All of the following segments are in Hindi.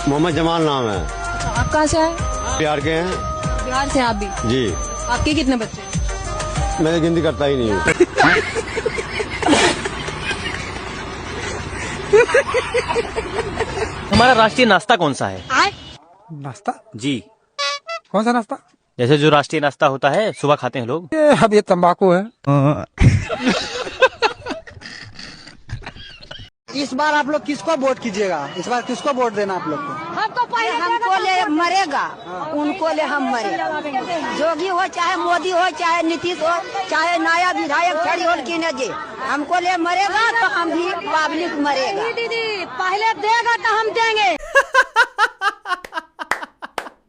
मोहम्मद जमाल नाम है। आप कहाँ से आए? बिहार के हैं। बिहार से आप भी? जी। आपके कितने बच्चे? मैं गिनती करता ही नहीं हूँ। हमारा राष्ट्रीय नाश्ता कौन सा है? नाश्ता? जी, कौन सा नाश्ता? जैसे जो राष्ट्रीय नाश्ता होता है सुबह खाते हैं लोग। अब ये तंबाकू है। इस बार आप लोग किसको वोट कीजिएगा? इस बार किसको वोट देना आप लोग को? हमको ले मरेगा, उनको ले हम मरेगा। जोगी हो चाहे मोदी हो चाहे नीतीश हो चाहे नया विधायक खड़ी हो कि न जे, हमको ले मरेगा तो हम भी पब्लिक मरेगा। दीदी पहले देगा तो हम देंगे।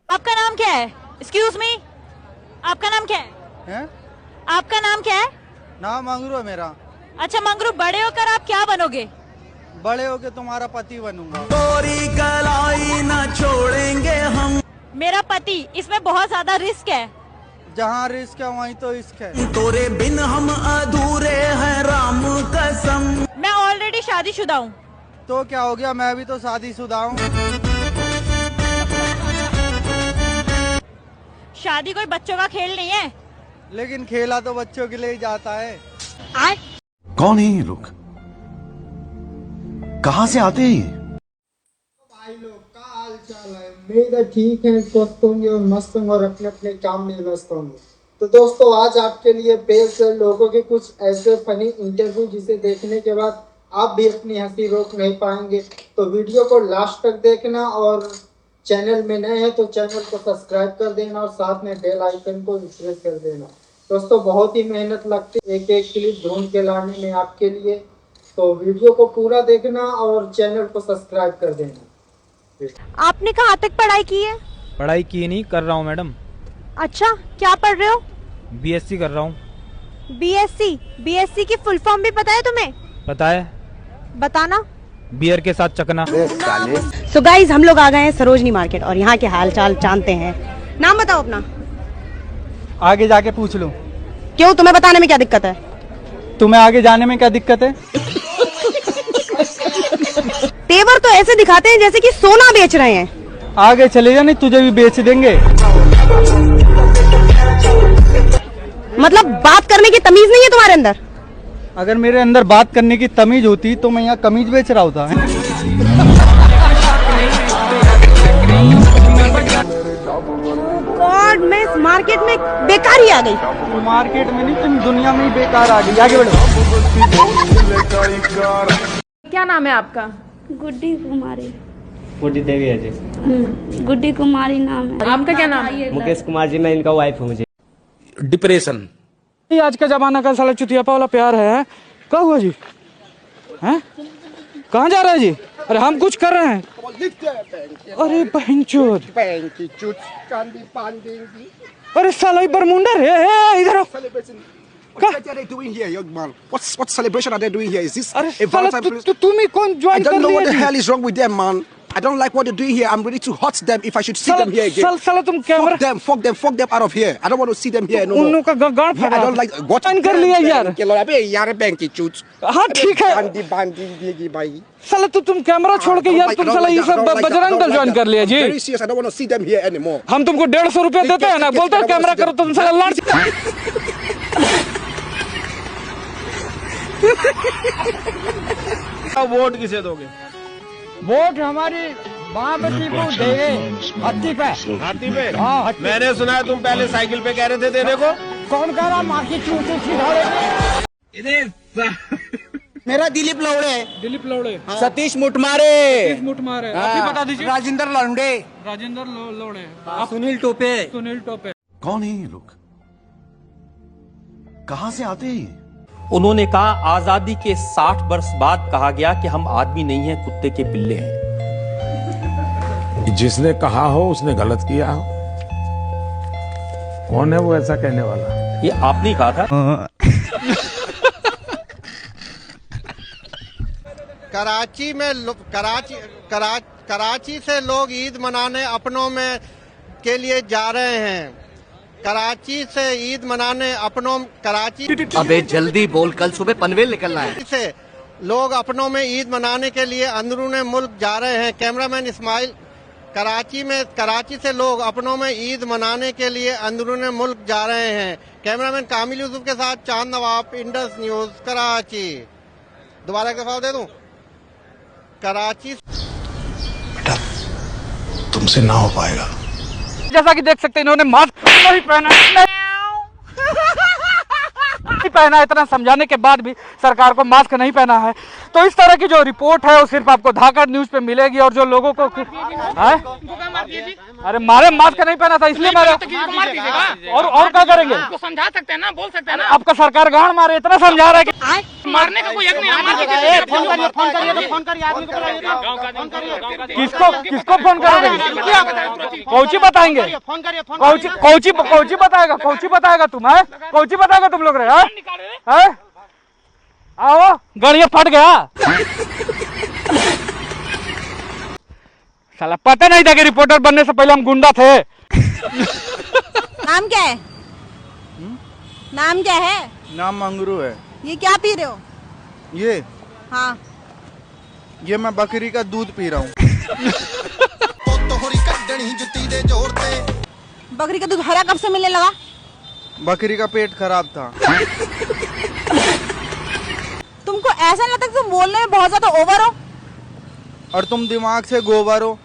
आपका नाम क्या है? एक्सक्यूज मी, आपका नाम क्या है? आपका नाम क्या है? नाम मंगरू है मेरा। अच्छा मंगरू, बड़े होकर आप क्या बनोगे? बड़े होके तुम्हारा पति बनूंगा। तोरी कलाई न छोड़ेंगे हम। मेरा पति, इसमें बहुत ज्यादा रिस्क है। जहाँ रिस्क है वहीं तो इश्क है। तोरे बिन हम अधूरे हैं राम कसम। मैं ऑलरेडी शादीशुदा हूँ। तो क्या हो गया, मैं भी तो शादीशुदा हूँ। शादी कोई बच्चों का खेल नहीं है। लेकिन खेला तो बच्चों के लिए ही जाता है। कौन है ये लोग? कहाँ से आते हैं? भाई लोग का हाल चाल है? उम्मीद ठीक है, स्वस्थ होंगे और मस्त होंगे और अपने अपने काम में व्यस्त होंगे। तो दोस्तों आज आपके लिए पेश है लोगों के कुछ ऐसे फनी इंटरव्यू जिसे देखने के बाद आप भी अपनी हंसी रोक नहीं पाएंगे। तो वीडियो को लास्ट तक देखना और चैनल में नए हैं तो चैनल को सब्सक्राइब कर देना और साथ में बेल आइकन को प्रेस कर देना। दोस्तों बहुत ही मेहनत लगती है एक एक क्लिप ढूंढ के लाने में आपके लिए, तो वीडियो को पूरा देखना और चैनल को सब्सक्राइब कर देना। आपने कहाँ तक पढ़ाई की है? पढ़ाई की नहीं, कर रहा हूँ मैडम। अच्छा, क्या पढ़ रहे हो? बीएससी कर रहा हूँ। बीएससी? बीएससी की फुल फॉर्म भी पता है तुम्हें? पता है। बताना। बियर के साथ चकना। सो गाइज हम लोग आ गए हैं सरोजनी मार्केट और यहाँ के हाल चाल जानते हैं। नाम बताओ अपना। आगे जाके पूछ लो। क्यों, तुम्हें बताने में क्या दिक्कत है? तुम्हें आगे जाने में क्या दिक्कत है? तेवर तो ऐसे दिखाते हैं जैसे कि सोना बेच रहे हैं। आगे चले जा, नहीं तुझे भी बेच देंगे। मतलब बात करने की तमीज नहीं है तुम्हारे अंदर? अगर मेरे अंदर बात करने की तमीज होती तो मैं यहाँ कमीज बेच रहा होता है। गॉड, मैं इस मार्केट में बेकार ही आ गई। मार्केट में नहीं, तुम दुनिया में ही बेकार आ गई। आगे बढ़ो। क्या नाम है आपका? गुड्डी कुमारी। गुड्डी देवी है जी। गुड्डी कुमारी नाम है। आपका क्या नाम है? मुकेश कुमार जी, मैं इनका वाइफ हूँ मुझे। डिप्रेशन। आज का जमाना का साला चुतियापा वाला प्यार है। क्या हुआ जी? हैं? कहाँ जा रहा है जी? अरे हम कुछ कर रहे हैं। अरे बहनचोद। अरे साला बरमुंडा है, इधर आओ। What are they doing here, young man? What celebration are they doing here? Is this a Valentine? तुम ही कौन ज्वाइन कर लिया? I don't know what the hell is wrong with them, man. I don't like what they're doing here. I'm ready to hurt them if I should see them here again. साला तुम camera. Fuck them out of here. I don't want to see them here no more. उन्हों का गाड़ फटा। I don't like what join कर लिया यार। अबे यार बैंक की चूत। हाँ ठीक है। बांधी देगी भाई। साला तुम कैमरा छोड़ के यार तुम साला ये सब बजरंग दल ज्वाइन कर लिया जी। Very serious. I don't want to see them here anymore. हम तुमको 150 रुपया देते हैं ना, बोलते हो कैमरा करो, तुम साला लाड़। वोट किसे दोगे? वोट हमारी महाबती को देंगे। हाथी पे। हाथी पे? हाँ, मैंने सुना है तुम पहले साइकिल पे कह रहे थे देने को। कौन कह रहा मार्केट चूते सीधा? मेरा दिलीप लौड़े है। दिलीप लौड़े। सतीश मुठमारे। आप ही बता दीजिए। राजेंद्र लौंडे। राजेंद्र लौड़े। सुनील टोपे। सुनील टोपे। कौन है ये लोग? कहाँ से आते हैं? उन्होंने कहा आजादी के 60 वर्ष बाद कहा गया कि हम आदमी नहीं हैं, कुत्ते के पिल्ले हैं। जिसने कहा हो उसने गलत किया हो। कौन है वो ऐसा कहने वाला? ये आपने ही कहा था। कराची से लोग ईद मनाने अपनों में के लिए जा रहे हैं। कराची से ईद मनाने अपनों कराची। अबे जल्दी बोल, कल सुबह पनवेल निकलना है। से लोग अपनों में ईद मनाने के लिए अंदरूने मुल्क जा रहे हैं। कैमरामैन इस्माइल कराची से लोग अपनों में ईद मनाने के लिए अंदरूनी मुल्क जा रहे हैं। कैमरामैन कामिल यूसुफ के साथ चांद नवाब, इंडस न्यूज, कराची। दोबारा एक दफा दे दूं, कराची। तुमसे ना हो पाएगा। जैसा कि देख सकते हैं इन्होंने मास्क नहीं पहना है, इतना समझाने के बाद भी सरकार को मास्क नहीं पहना है। तो इस तरह की जो रिपोर्ट है वो सिर्फ आपको धाकड़ न्यूज पे मिलेगी। और जो लोगों को अरे मारे मास्क नहीं पहना था इसलिए मारे, और क्या करेंगे? समझा सकते हैं ना, बोल सकते हैं ना। आपका सरकार गांड मारे, इतना समझा रहा है कि मारने का कोई हक नहीं। किसको फोन करोगे? कौची बताएंगे? कौची बताएगा? कौची बताएगा तुम है? कौची बताएगा तुम लोग रहे हैं? आओ गाड़िया फट गया। साला पता नहीं था कि रिपोर्टर बनने से पहले हम गुंडा थे। नाम क्या है? नाम क्या है? नाम मंगरू है। ये क्या पी रहे हो? ये हाँ, ये मैं बकरी का दूध पी रहा हूँ। बकरी का दूध हरा कब से मिलने लगा? बकरी का पेट खराब था। तुमको ऐसा नहीं लगता कि तुम बोलने में बहुत ज्यादा ओवर हो? और तुम दिमाग से गोबर हो।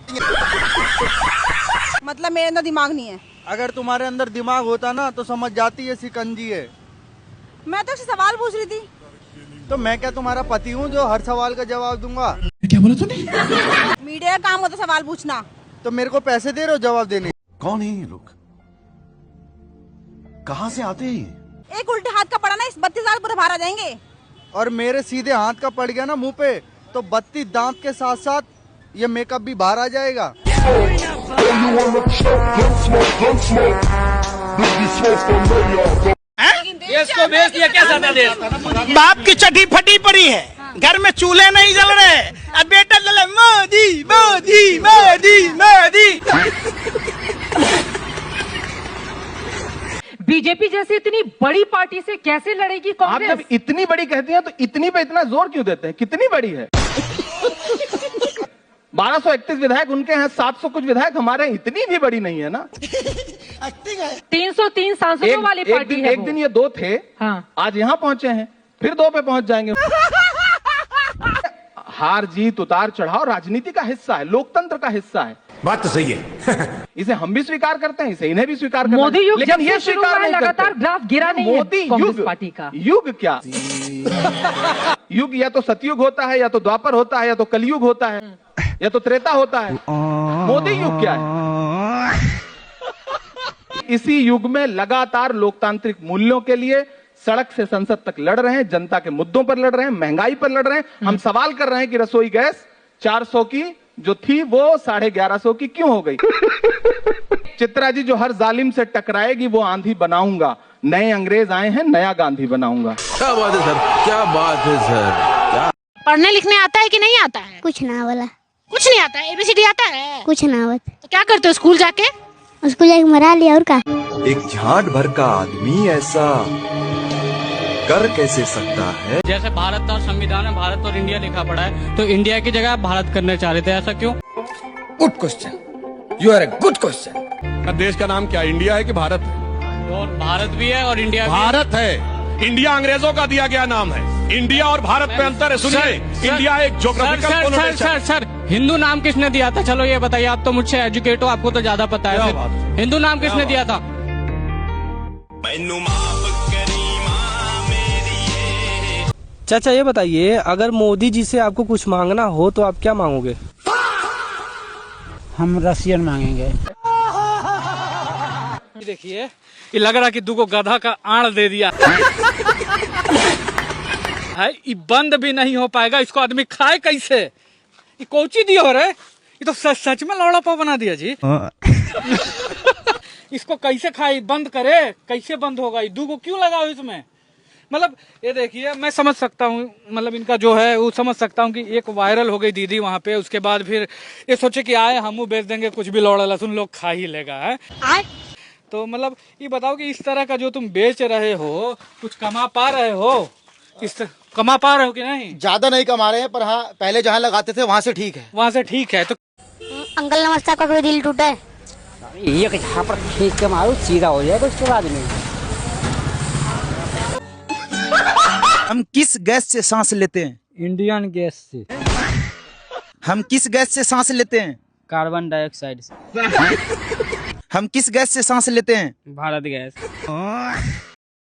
मतलब मेरे अंदर दिमाग नहीं है। अगर तुम्हारे अंदर दिमाग होता ना तो समझ जाती है सिकंजी है। मैं तो सवाल पूछ रही थी। तो मैं क्या तुम्हारा पति हूँ जो हर सवाल का जवाब दूंगा? क्या बोला तूने? मीडिया का काम होता सवाल पूछना। तो मेरे को पैसे दे रहे हो जवाब देने? कौन है ये लोग? कहाँ से आते हैं? एक उल्टे हाथ का पड़ा ना, इस 32,000 पूरे बाहर आ जाएंगे। और मेरे सीधे हाथ का पड़ गया ना मुंह पे तो 32 दांत के साथ साथ ये मेकअप भी बाहर आ जाएगा। इसको भेज दिया क्या ज्यादा देर? बाप की चड्डी फटी पड़ी है, घर में चूल्हे नहीं जल रहे, अब बेटा जले मोदी मोदी मोदी मोदी। बीजेपी जैसी इतनी बड़ी पार्टी से कैसे लड़ेगी कांग्रेस? आप जब इतनी बड़ी कहती हैं तो इतनी पे इतना जोर क्यों देते हैं? कितनी बड़ी है? 1231 विधायक उनके हैं, 700 कुछ विधायक हमारे हैं, इतनी भी बड़ी नहीं है ना। 303 सांसदों वाली पार्टी है। एक दिन ये 2 थे, हाँ। आज यहाँ पहुंचे हैं, फिर 2 पे पहुंच जाएंगे। हार जीत उतार चढ़ाव राजनीति का हिस्सा है, लोकतंत्र का हिस्सा है। बात तो सही है। इसे हम भी स्वीकार करते हैं, इसे इन्हें भी स्वीकार करते हैं। मोदी युग लेकिन जब ये से शुरू हुआ है लगातार ग्राफ गिरा नहीं है मोदी कांग्रेस पार्टी का। युग क्या? युग या तो सतयुग होता है, या तो द्वापर होता है, या तो कलयुग होता है, या तो त्रेता होता है। मोदी युग क्या है? इसी युग में लगातार लोकतांत्रिक मूल्यों के लिए सड़क से संसद तक लड़ रहे हैं, जनता के मुद्दों पर लड़ रहे हैं, महंगाई पर लड़ रहे हैं। हम सवाल कर रहे हैं कि रसोई गैस 400 की जो थी वो 1150 की क्यों हो गई? चित्रा जी जो हर जालिम से टकराएगी वो आंधी बनाऊंगा, नए अंग्रेज आए हैं नया गांधी बनाऊंगा। क्या बात है सर, क्या बात है सर, क्या? पढ़ने लिखने आता है कि नहीं आता है? कुछ ना बोला। कुछ नहीं आता है? ABCD आता है? कुछ ना बता। तो क्या करते हो स्कूल जाके? उसको जाके मरा लिया और का। एक झाट भर का आदमी ऐसा कर कैसे सकता है? जैसे भारत और संविधान में भारत और इंडिया लिखा पड़ा है, तो इंडिया की जगह आप भारत करने चाह रहे थे, ऐसा क्यों? Good question, you are a good question. देश का नाम क्या, इंडिया है कि भारत है? और भारत भी है और इंडिया भी भारत है। इंडिया अंग्रेजों का दिया गया नाम है। इंडिया और भारत में अंतर है, सुनिए। इंडिया एक ज्योग्राफिकल सर हिंदू नाम किसने दिया था? चलो ये बताइए, आप तो मुझसे एजुकेट हो, आपको तो ज्यादा पता है। हिंदू नाम किसने दिया था? चाचा ये बताइए, अगर मोदी जी से आपको कुछ मांगना हो तो आप क्या मांगोगे? हम रशियन मांगेंगे। देखिए ये लग रहा कि दूगो गधा का आड़ दे दिया है। ये बंद भी नहीं हो पाएगा, इसको आदमी खाए कैसे? ये कोची दिया हो रहे, ये तो सच में लौड़ा पाव बना दिया जी। इसको कैसे खाए, बंद करे? कैसे बंद होगा? ये दूगो क्यों लगाओ इसमें? मतलब ये देखिए, मैं समझ सकता हूँ, मतलब इनका जो है वो समझ सकता हूँ कि एक वायरल हो गई दीदी वहाँ पे, उसके बाद फिर ये सोचे कि आए हम बेच देंगे, कुछ भी लौड़ा लहसुन लोग खा ही लेगा है। तो मतलब ये बताओ कि इस तरह का जो तुम बेच रहे हो, कुछ कमा पा रहे हो? कमा पा रहे हो कि नहीं? ज्यादा नहीं कमा रहे हैं, पर हाँ पहले जहाँ लगाते थे वहाँ से ठीक है। वहाँ से ठीक है। तो अंकल नमस्ते, आपका कोई दिल टूटा है? एक झापड़ खींच के मारो सीधा हो जाएगा उसके बाद में। हम किस गैस से सांस लेते हैं? इंडियन गैस से। हम किस गैस से सांस लेते हैं? कार्बन डाइऑक्साइड से। हम किस गैस से सांस लेते हैं? भारत गैस।